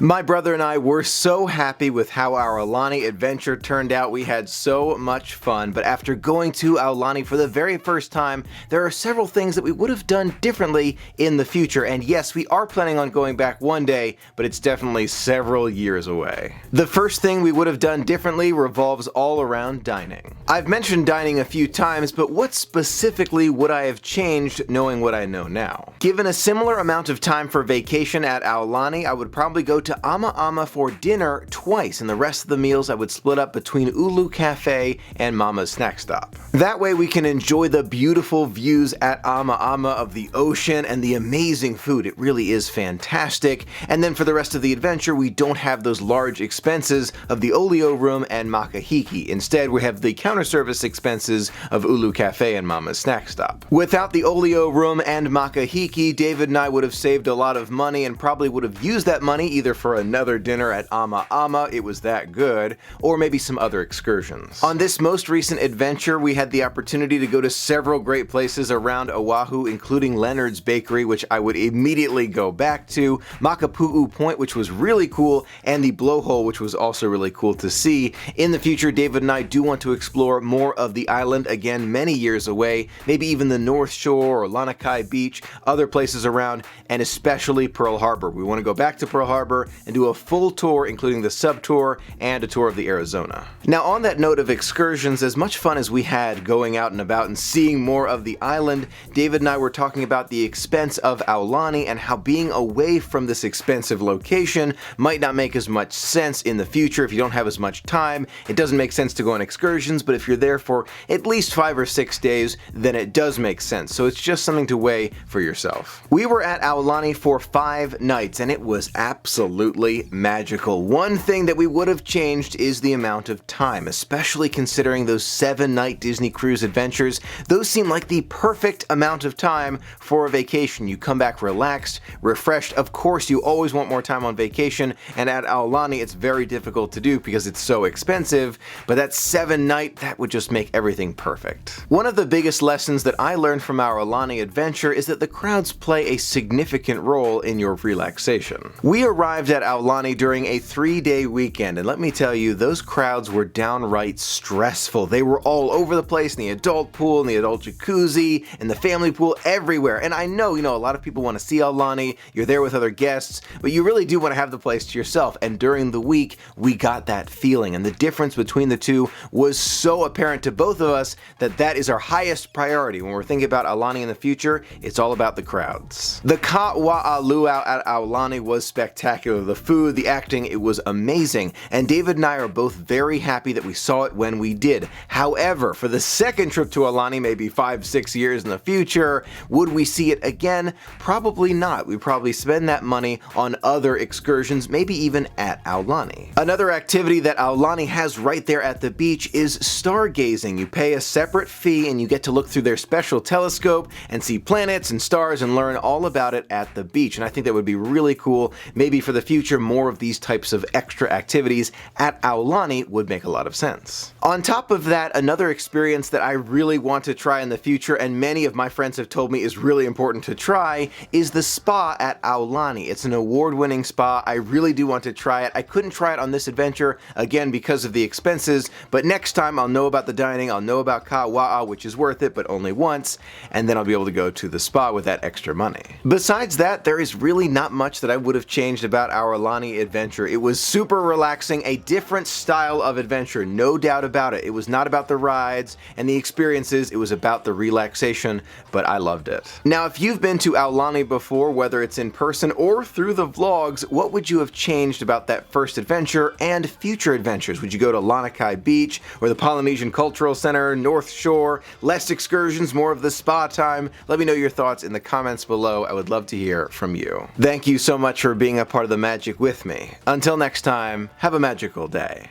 My brother and I were so happy with how our Aulani adventure turned out. We had so much fun, but after going to Aulani for the very first time, there are several things that we would have done differently in the future. And yes, we are planning on going back one day, but it's definitely several years away. The first thing we would have done differently revolves all around dining. I've mentioned dining a few times, but what specifically would I have changed knowing what I know now? Given a similar amount of time for vacation at Aulani, I would probably go to Ama Ama for dinner twice, and the rest of the meals I would split up between Ulu Cafe and Mama's Snack Stop. That way we can enjoy the beautiful views at Ama Ama of the ocean and the amazing food. It really is fantastic. And then for the rest of the adventure, we don't have those large expenses of the Olio Room and Makahiki. Instead, we have the counter service expenses of Ulu Cafe and Mama's Snack Stop. Without the Olio Room and Makahiki, David and I would have saved a lot of money and probably would have used that money either for another dinner at Ama Ama, it was that good, or maybe some other excursions. On this most recent adventure, we had the opportunity to go to several great places around Oahu, including Leonard's Bakery, which I would immediately go back to, Makapu'u Point, which was really cool, and the Blowhole, which was also really cool to see. In the future, David and I do want to explore more of the island, again many years away, maybe even the North Shore or Lanikai Beach, other places around, and especially Pearl Harbor. We want to go back to Pearl Harbor and do a full tour, including the sub-tour and a tour of the Arizona. Now, on that note of excursions, as much fun as we had going out and about and seeing more of the island, David and I were talking about the expense of Aulani and how being away from this expensive location might not make as much sense in the future if you don't have as much time. It doesn't make sense to go on excursions, but if you're there for at least 5 or 6 days, then it does make sense. So it's just something to weigh for yourself. We were at Aulani for 5 nights, and it was absolutely magical. One thing that we would have changed is the amount of time, especially considering those 7-night Disney Cruise adventures. Those seem like the perfect amount of time for a vacation. You come back relaxed, refreshed. Of course, you always want more time on vacation, and at Aulani it's very difficult to do because it's so expensive, but that 7-night, that would just make everything perfect. One of the biggest lessons that I learned from our Aulani adventure is that the crowds play a significant role in your relaxation. We arrived at Aulani during a 3-day weekend, and let me tell you, those crowds were downright stressful. They were all over the place in the adult pool, in the adult jacuzzi, in the family pool, everywhere. And I know, a lot of people want to see Aulani, you're there with other guests, but you really do want to have the place to yourself. And during the week, we got that feeling, and the difference between the two was so apparent to both of us that that is our highest priority. When we're thinking about Aulani in the future, it's all about the crowds. The Kawa'a Luau at Aulani was spectacular. The food, the acting, it was amazing, and David and I are both very happy that we saw it when we did. However, for the second trip to Aulani, maybe 5-6 years in the future, would we see it again? Probably not. We'd probably spend that money on other excursions, maybe even at Aulani. Another activity that Aulani has right there at the beach is stargazing. You pay a separate fee and you get to look through their special telescope and see planets and stars and learn all about it at the beach. And I think that would be really cool. Maybe for the future, more of these types of extra activities at Aulani would make a lot of sense. On top of that, another experience that I really want to try in the future, and many of my friends have told me is really important to try, is the spa at Aulani. It's an award-winning spa. I really do want to try it. I couldn't try it on this adventure, again, because of the expenses, but next time I'll know about the dining, I'll know about Kawa'a, which is worth it, but only once, and then I'll be able to go to the spa with that extra money. Besides that, there is really not much that I would have changed about our Aulani adventure. It was super relaxing, a different style of adventure, no doubt about it. It was not about the rides and the experiences, it was about the relaxation, but I loved it. Now, if you've been to Aulani before, whether it's in person or through the vlogs, what would you have changed about that first adventure and future adventures? Would you go to Lanikai Beach or the Polynesian Cultural Center, North Shore, less excursions, more of the spa time? Let me know your thoughts in the comments below. I would love to hear from you. Thank you so much for being a part of the magic with me. Until next time, have a magical day.